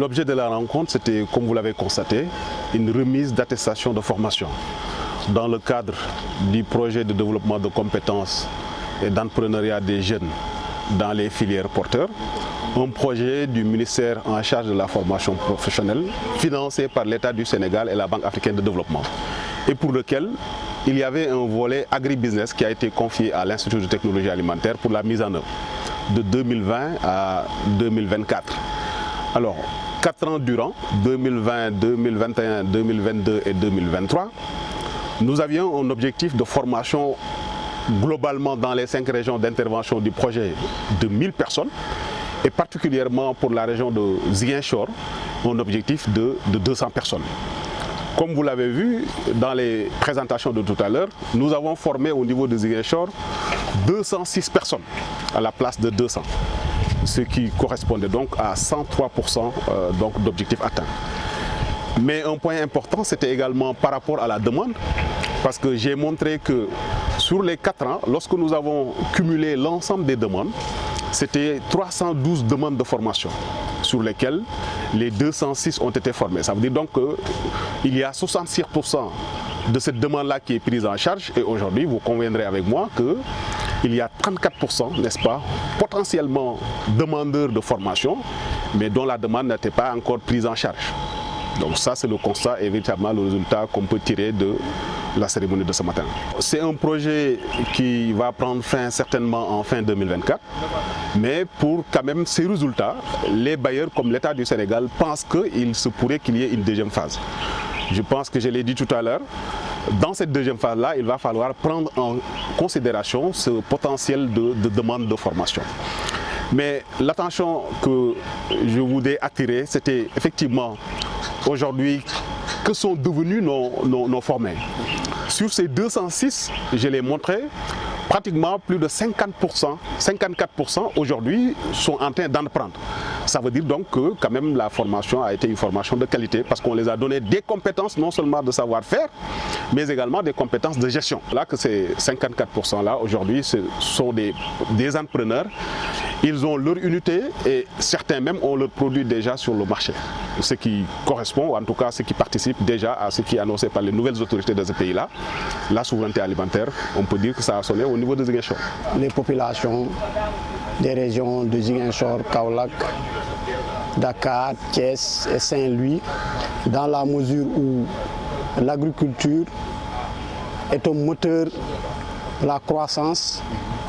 L'objet de la rencontre, c'était, comme vous l'avez constaté, une remise d'attestation de formation dans le cadre du projet de développement de compétences et d'entrepreneuriat des jeunes dans les filières porteurs, un projet du ministère en charge de la formation professionnelle, financé par l'État du Sénégal et la Banque africaine de développement, et pour lequel il y avait un volet agribusiness qui a été confié à l'Institut de technologie alimentaire pour la mise en œuvre de 2020 à 2024. Alors, 4 ans durant, 2020, 2021, 2022 et 2023, nous avions un objectif de formation globalement dans les 5 régions d'intervention du projet de 1000 personnes et particulièrement pour la région de Ziguinchor, un objectif de 200 personnes. Comme vous l'avez vu dans les présentations de tout à l'heure, nous avons formé au niveau de Ziguinchor 206 personnes à la place de 200, ce qui correspondait donc à 103% d'objectifs atteints. Mais un point important, c'était également par rapport à la demande, parce que j'ai montré que sur les 4 ans, lorsque nous avons cumulé l'ensemble des demandes, c'était 312 demandes de formation sur lesquelles les 206 ont été formés. Ça veut dire donc qu'il y a 66% de cette demande-là qui est prise en charge et aujourd'hui, vous conviendrez avec moi qu'il y a 34%, n'est-ce pas, potentiellement demandeurs de formation, mais dont la demande n'était pas encore prise en charge. Donc ça, c'est le constat et véritablement le résultat qu'on peut tirer de la cérémonie de ce matin. C'est un projet qui va prendre fin certainement en fin 2024, mais pour quand même ces résultats, les bailleurs comme l'État du Sénégal pensent qu'il se pourrait qu'il y ait une deuxième phase. Je pense que je l'ai dit tout à l'heure, dans cette deuxième phase-là, il va falloir prendre en considération ce potentiel de demande de formation. Mais l'attention que je voulais attirer, c'était effectivement aujourd'hui que sont devenus nos formés. Sur ces 206, je l'ai montré, pratiquement plus de 50%, 54% aujourd'hui sont en train d'en prendre. Ça veut dire donc que quand même la formation a été une formation de qualité parce qu'on les a donné des compétences non seulement de savoir-faire, mais également des compétences de gestion. Là que ces 54% là aujourd'hui ce sont des entrepreneurs, ils ont leur unité et certains même ont leur produit déjà sur le marché. Ce qui correspond, ou en tout cas ce qui participe déjà à ce qui est annoncé par les nouvelles autorités de ce pays-là, la souveraineté alimentaire, on peut dire que ça a sonné au niveau de Ziguinchor. Les populations des régions de Ziguinchor, Kaolack, Dakar, Thiès et Saint-Louis, dans la mesure où l'agriculture est un moteur de la croissance,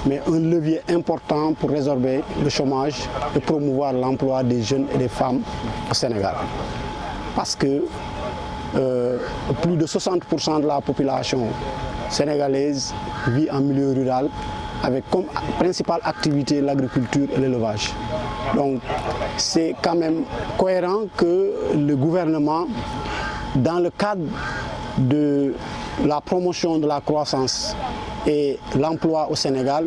mais un levier important pour résorber le chômage et promouvoir l'emploi des jeunes et des femmes au Sénégal. Parce que plus de 60% de la population sénégalaise vit en milieu rural avec comme principale activité l'agriculture et l'élevage. Donc c'est quand même cohérent que le gouvernement, dans le cadre de la promotion de la croissance et l'emploi au Sénégal,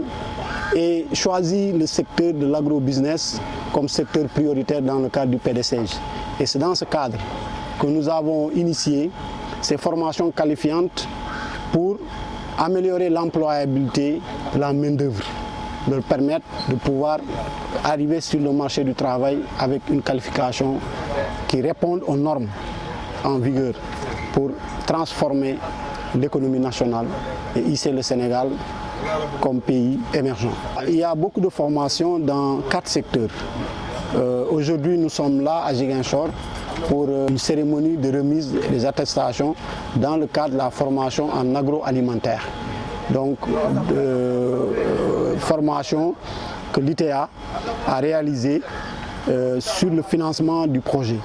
ait choisi le secteur de l'agrobusiness comme secteur prioritaire dans le cadre du PDCJ. Et c'est dans ce cadre que nous avons initié ces formations qualifiantes pour améliorer l'employabilité de la main-d'œuvre, leur permettre de pouvoir arriver sur le marché du travail avec une qualification qui réponde aux normes en vigueur pour transformer l'économie nationale et hisser le Sénégal comme pays émergent. Il y a beaucoup de formations dans 4 secteurs. Aujourd'hui, nous sommes là à Ziguinchor pour une cérémonie de remise des attestations dans le cadre de la formation en agroalimentaire. Donc, formation que l'ITA a réalisée sur le financement du projet.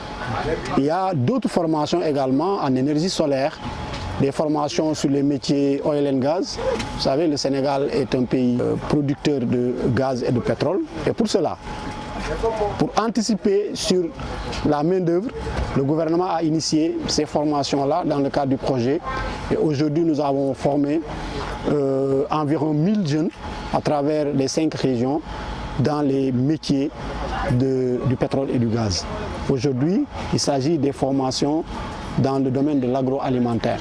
Il y a d'autres formations également en énergie solaire, des formations sur les métiers oil and gas. Vous savez, le Sénégal est un pays producteur de gaz et de pétrole. Et pour cela, pour anticiper sur la main-d'œuvre, le gouvernement a initié ces formations-là dans le cadre du projet. Et aujourd'hui, nous avons formé environ 1000 jeunes à travers les 5 régions dans les métiers du pétrole et du gaz. Aujourd'hui, il s'agit des formations dans le domaine de l'agroalimentaire.